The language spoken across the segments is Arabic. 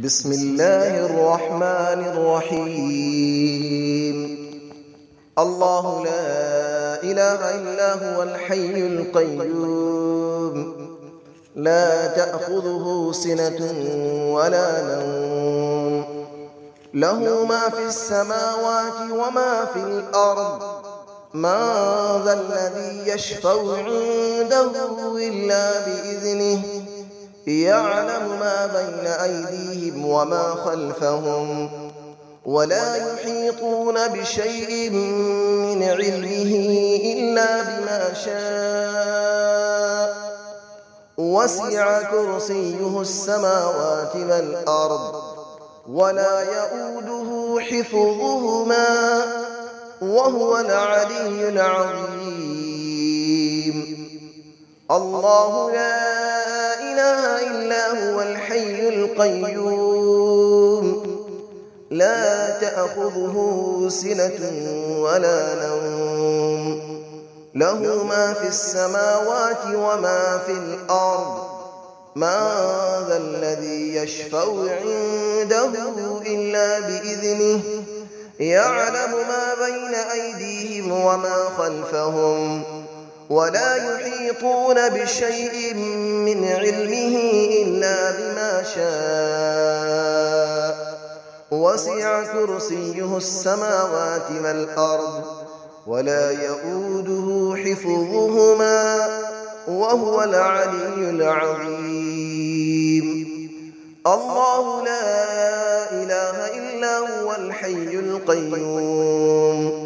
بسم الله الرحمن الرحيم. الله لا إله إلا هو الحي القيوم، لا تأخذه سنة ولا نوم، له ما في السماوات وما في الأرض، من ذا الذي يشفع عنده إلا بإذنه، يعلم ما بين أيديهم وما خلفهم، ولا يحيطون بشيء من علمه إلا بما شاء، وسع كرسيه السماوات والأرض، ولا يؤوده حفظهما، وهو العلي العظيم. الله لا إله إلا هو الحي القيوم، لا تأخذه سنة ولا نوم، له ما في السماوات وما في الأرض، من ذا الذي يشفع عنده إلا بإذنه، يعلم ما بين أيديهم وما خلفهم، ولا يحيطون بشيء من علمه إلا بما شاء، وسع كرسيه السماوات والأرض، ولا يؤوده حفظهما، وهو العلي العظيم. الله لا إله إلا هو الحي القيوم،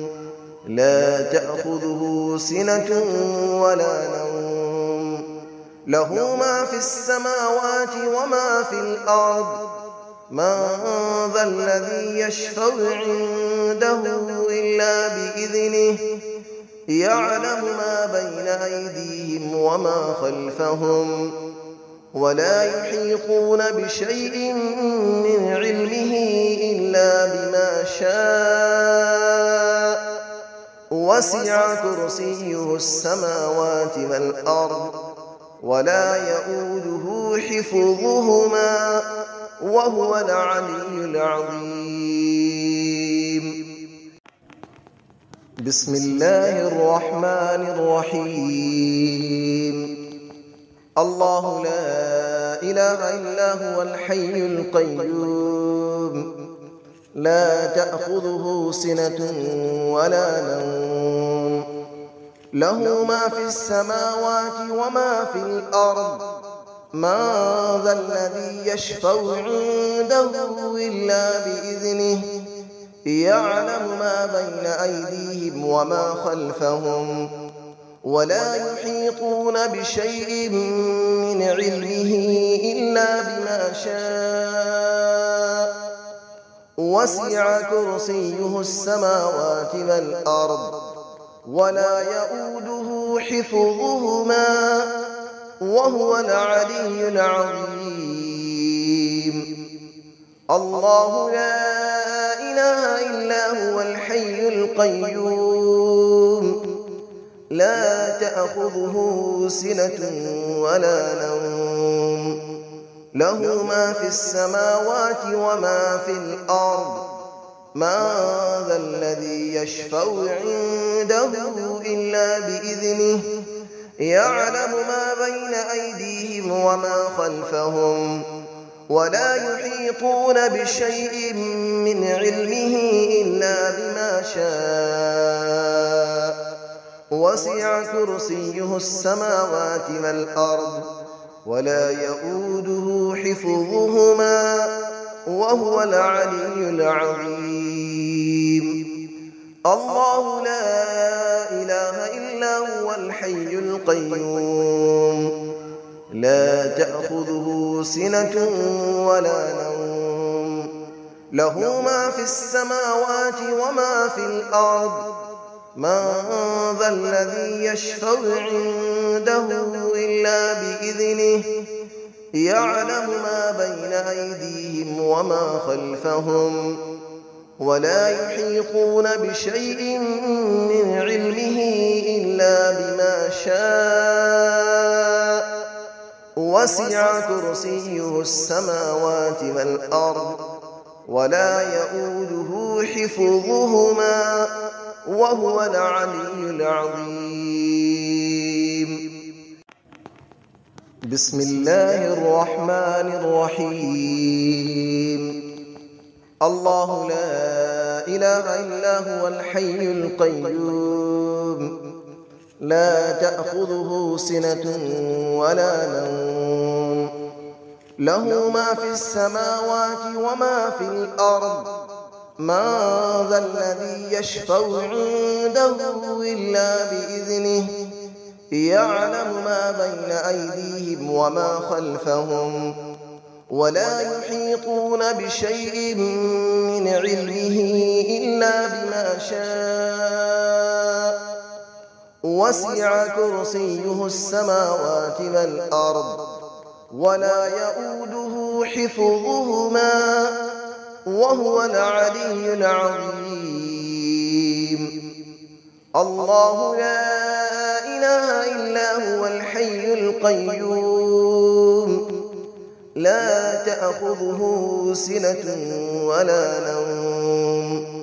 لا تأخذه سنة ولا نوم، له ما في السماوات وما في الأرض، من ذا الذي يشفع عنده إلا بإذنه، يعلم ما بين أيديهم وما خلفهم، ولا يحيطون بشيء من علمه إلا بما شاء، وسع كرسيه السماوات والأرض، ولا يؤوده حفظهما، وهو العلي العظيم. بسم الله الرحمن الرحيم. الله لا إله إلا هو الحي القيوم، لا تأخذه سنة ولا نوم، له ما في السماوات وما في الأرض، من ذا الذي يشفع عنده إلا بإذنه، يعلم ما بين أيديهم وما خلفهم، ولا يحيطون بشيء من علمه إلا بما شاء، وسع كرسيه السماوات والأرض، ولا يؤوده حفظهما، وهو العلي العظيم. الله لا إله إلا هو الحي القيوم، لا تأخذه سنة ولا نوم، له ما في السماوات وما في الأرض، من ذا الذي يشفع عنده إلا بإذنه، يعلم ما بين أيديهم وما خلفهم، ولا يحيطون بشيء من علمه إلا بما شاء، وسع كرسيه السماوات والأرض، ولا يؤوده حفظهما، وهو العلي العظيم. الله لا إله إلا هو الحي القيوم، لا تأخذه سنة ولا نوم، له ما في السماوات وما في الأرض، من ذا الذي يشفع عنده إلا بإذنه، يعلم ما بين أيديهم وما خلفهم، ولا يحيطون بشيء من علمه إلا بما شاء، وسع كرسيه السماوات والأرض ولا يؤوده حفظهما وهو العلي العظيم. بسم الله الرحمن الرحيم. الله لا إله إلا هو الحي القيوم لا تأخذه سنة ولا نوم له ما في السماوات وما في الأرض من ذا الذي يشفع عنده إلا بإذنه يعلم ما بين أيديهم وما خلفهم ولا يحيطون بشيء من علمه إلا بما شاء وسع كرسيه السماوات والأرض ولا يؤوده حفظهما وهو العلي العظيم. الله لا إله إلا هو الحي القيوم لا تأخذه سنة ولا نوم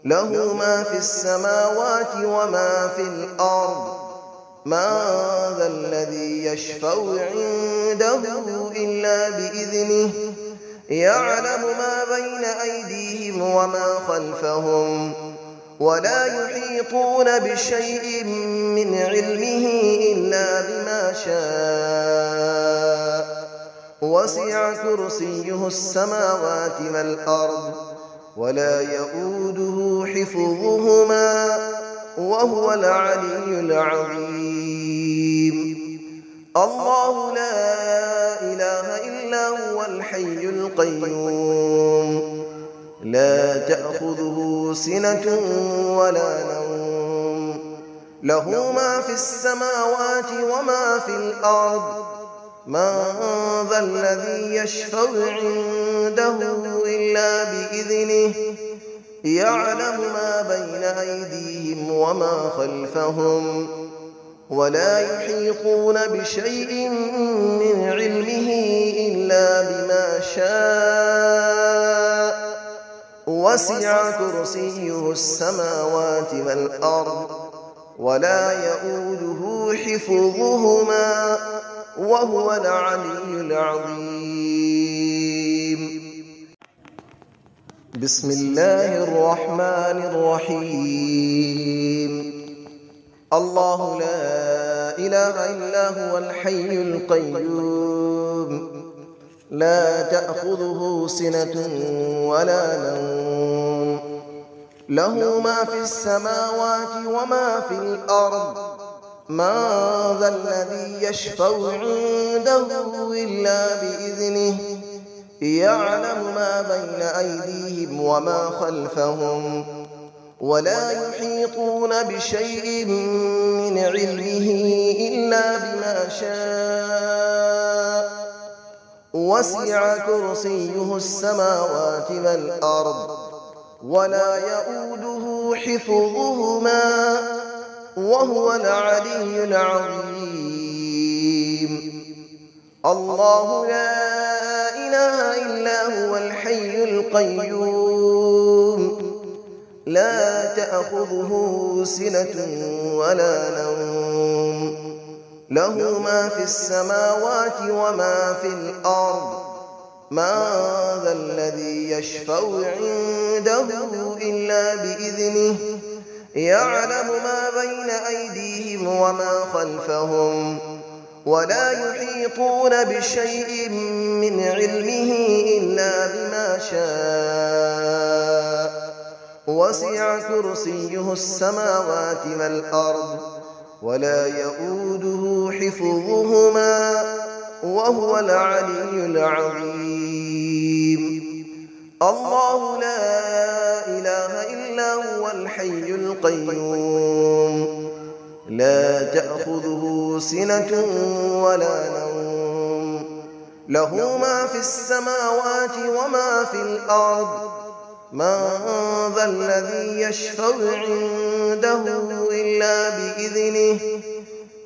له ما في السماوات وما في الأرض من ذا الذي يشفع عنده إلا بإذنه يعلم ما بين أيديهم وما خلفهم ولا يحيطون بشيء من علمه إلا بما شاء وسع كرسيه السماوات والأرض ولا يؤوده حفظهما وهو العلي العظيم. الله لا إله إلا هو الحي القيوم لا تأخذه سنة ولا نوم له ما في السماوات وما في الأرض من ذا الذي يشفع عنده إلا بإذنه يعلم ما بين أيديهم وما خلفهم ولا يحيطون بشيء من علمه إلا بما شاء وسع كرسيه السماوات والأرض ولا يؤوده حفظهما وهو العلي العظيم. بسم الله الرحمن الرحيم. الله لا إله إلا هو الحي القيوم لا تأخذه سنة ولا نوم له ما في السماوات وما في الأرض من ذا الذي يشفع عنده إلا بإذنه يعلم ما بين أيديهم وما خلفهم ولا يحيطون بشيء من علمه إلا بما شاء وسع كرسيه السماوات والأرض ولا يؤوده حفظهما وهو العلي العظيم. الله لا إله إلا هو الحي القيوم لا تأخذه سنة ولا نوم له ما في السماوات وما في الأرض من ذا الذي يشفع عنده إلا بإذنه يعلم ما بين أيديهم وما خلفهم ولا يحيطون بشيء من علمه إلا بما شاء وسع كرسيه السماوات والأرض ولا يؤوده حفظهما وهو العلي العظيم. الله لا إله إلا هو الحي القيوم لا تأخذه سنة ولا نوم له ما في السماوات وما في الأرض من ذا الذي يشفع عنده إلا بإذنه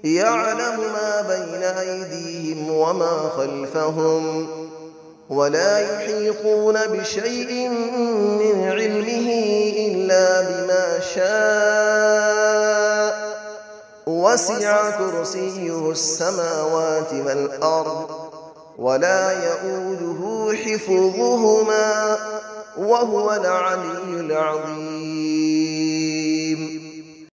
يعلم ما بين أيديهم وما خلفهم ولا يحيطون بشيء من علمه إلا بما شاء وسع كرسيه السماوات والأرض ولا يئوده حفظهما وهو العلي العظيم